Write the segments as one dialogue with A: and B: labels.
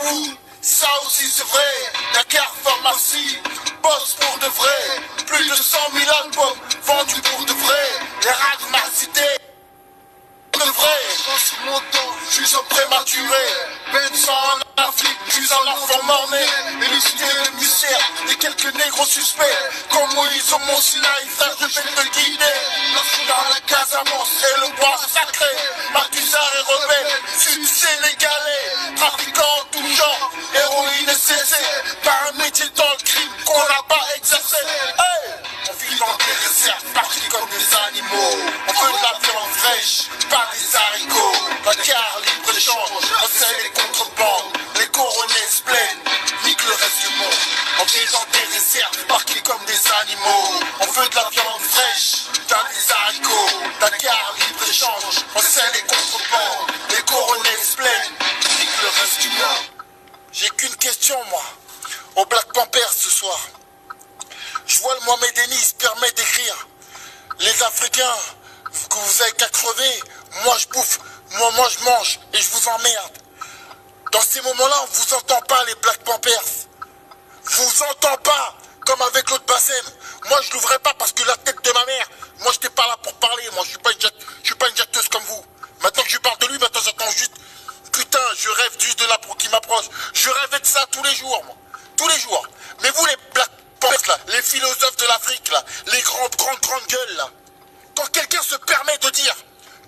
A: Oui, ça aussi c'est vrai. Dakar Pharmacie, boss pour de vrai. Plus de 100 000 albums vendus pour de vrai. Les rats de ma cité, de vrai. Sur mon dos, je suis un prématuré. 20 ans en Afrique, je suis un enfant mort-né. Élucider le mystère des quelques négros suspects. Comme Moïse au Mont Sinaï, frère, je vais te guider. Dans la Casamance et le bois sacré. Matusard et rebelle, sud sénégalais. Trafiquant en tout genre, héroïne et cessé. Par un métier dans le crime qu'on n'a pas exercé. Hey! On vit dans des réserves, partis comme des animaux. On veut de la viande fraîche, pas des haricots. Dakar, libre-échange, recèle les contrebandes. Les coronets se plaignent, nique le reste du monde. On vit dans des réserves, partis comme des animaux. On veut de la viande fraîche, pas des haricots. Dakar, libre-échange, recèle les contrebandes. Les coronets se plaignent, nique le reste du monde. J'ai qu'une question, moi, au Black Panthers ce soir. Je vois le Mohamed Eni, il se permet d'écrire. Les Africains, que vous avez qu'à crever, moi je bouffe, moi je mange et je vous emmerde. Dans ces moments-là, on vous entend pas, les Black Panthers. Vous entend pas, comme avec l'autre Bassem. Moi je l'ouvrais pas parce que la tête de ma mère, moi j'étais pas là pour parler, moi je suis pas une jetteuse comme vous. Maintenant que je parle de lui, maintenant j'attends juste, putain, je rêve juste de la pro qui m'approche. Je rêvais de ça tous les jours, moi. Tous les jours. Mais vous les Black Panthers là, les philosophes de l'Afrique là, les grandes gueules là. Quand quelqu'un se permet de dire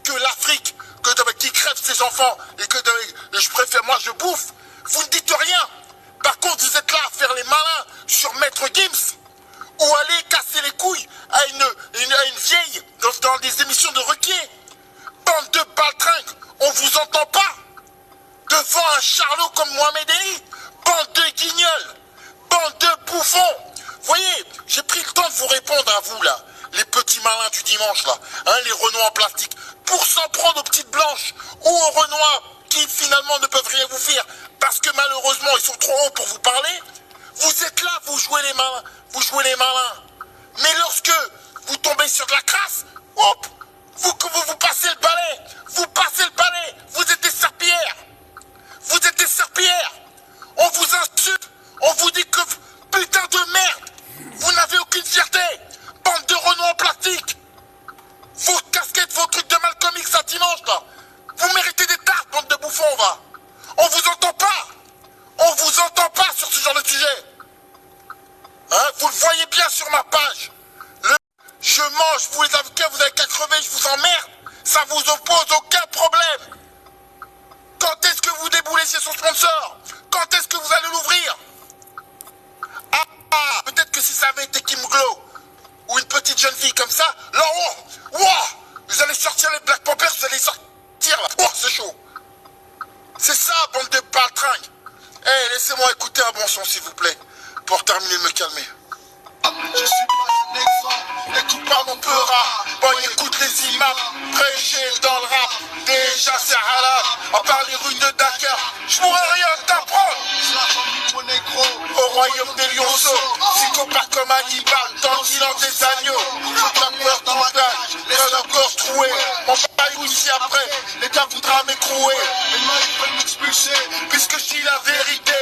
A: que l'Afrique, qui crève ses enfants et que je préfère, moi je bouffe, vous ne dites rien. Par contre, vous êtes là à faire les malins sur Maître Gims ou aller casser les couilles à une vieille dans des émissions de Ruquier. Bande de baltringues, on vous entend pas. Devant un charlot comme Mohamed Eni, bande de guignols, bande de bouffons. Voyez, j'ai pris le temps de vous répondre à vous là, les petits malins du dimanche là, hein, les Renois en plastique, pour s'en prendre aux petites blanches ou aux Renois qui finalement ne peuvent rien vous faire parce que malheureusement ils sont trop hauts pour vous parler. Vous êtes là, vous jouez les malins. Mais lorsque vous tombez sur de la crasse, hop, vous passez le balai, vous êtes des serpillères. Vous êtes des serpillères. On vous insulte, on vous dit que putain de merde. Vous n'avez aucune fierté. Bande de Renault en plastique. Vos casquettes, vos trucs de Malcolm X à dimanche là. Vous méritez des tartes, bande de bouffons, va. On vous entend pas. On vous entend pas sur ce genre de sujet. Hein, vous le voyez bien sur ma page. Je mange, vous les avocats, vous avez qu'à crever, je vous emmerde. Ça vous oppose aucun problème. Quand est-ce que vous déboulez chez son sponsor? Quand est-ce que vous allez l'ouvrir? Ah, peut-être que si ça avait été Kim Glow ou une petite jeune fille comme ça, là, vous allez sortir les Black Panthers, vous allez sortir là. Oh, c'est chaud. C'est ça, bande de baltringues. Eh, laissez-moi écouter un bon son, s'il vous plaît, pour terminer de me calmer. Je suis pas un exemple, écoute pas mon peura. Bon, écoute les imams, prêcher dans le rap. Déjà c'est halal, à part les rues de Dakar, je pourrais rien t'apprendre. Au royaume des lionceaux, psychopathe comme Hannibal, dans le bilan des agneaux. La peur dans ma cage, les encore troués. Mon paille ici après, l'État voudra m'écrouer. Maintenant ils veulent m'expulser, puisque je dis la vérité.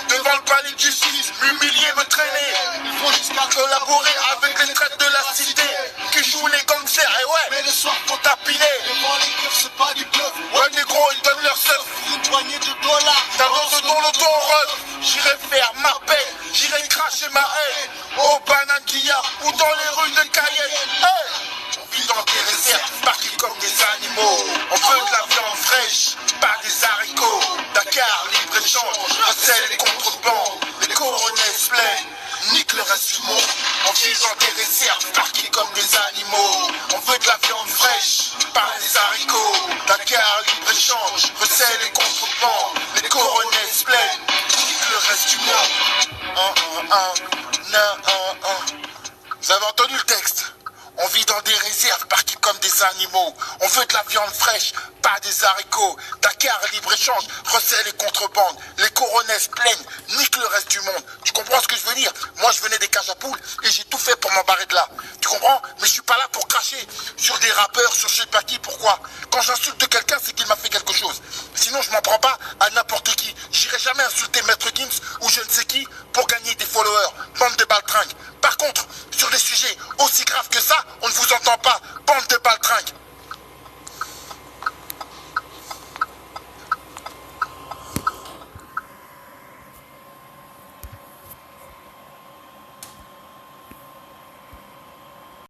A: Devant le palais de justice, m'humilier, me traîner. Ils font jusqu'à collaborer avec les traites de la cité qui jouent les gangsters, et ouais, mais le soir faut tapiner. Devant les keufs, c'est pas du bluff. Ouais, négro, ils donnent leur seuf pour une poignée de dollars. D'abord de ton auto run, j'irai faire ma paix, j'irai cracher ma haine au Bananquilla ou dans les rues de Cayenne. Hey, on vit dans des réserves, partis comme des animaux. On veut de la viande fraîche, pas des haricots. Dakar, libre-échange, recèle les contrebandes. Les coronets se plaignent, nique le reste du monde. On vit dans des réserves, partis comme des animaux. On veut de la viande fraîche, pas des haricots. Dakar, libre-échange, recèle les contrebandes. Les coronets se plaignent, nique le reste du monde. Vous avez entendu le texte? On vit dans des réserves, partis comme des animaux. On veut de la viande fraîche, pas des haricots. Dakar, libre-échange, recèle les contrebandes. Les coronets plaignent, nique le reste du monde. Tu comprends ce que je veux dire? Moi, je venais des cages à poules et j'ai tout fait pour m'embarrer de là. Tu comprends? Mais je suis pas là pour cracher sur des rappeurs, sur je sais pas qui. Pourquoi? Quand j'insulte quelqu'un, c'est qu'il m'a fait quelque chose. Sinon, je m'en prends pas à n'importe qui. J'irai jamais insulter Maître Gims ou je ne sais qui pour gagner des followers. Bande de baltringues.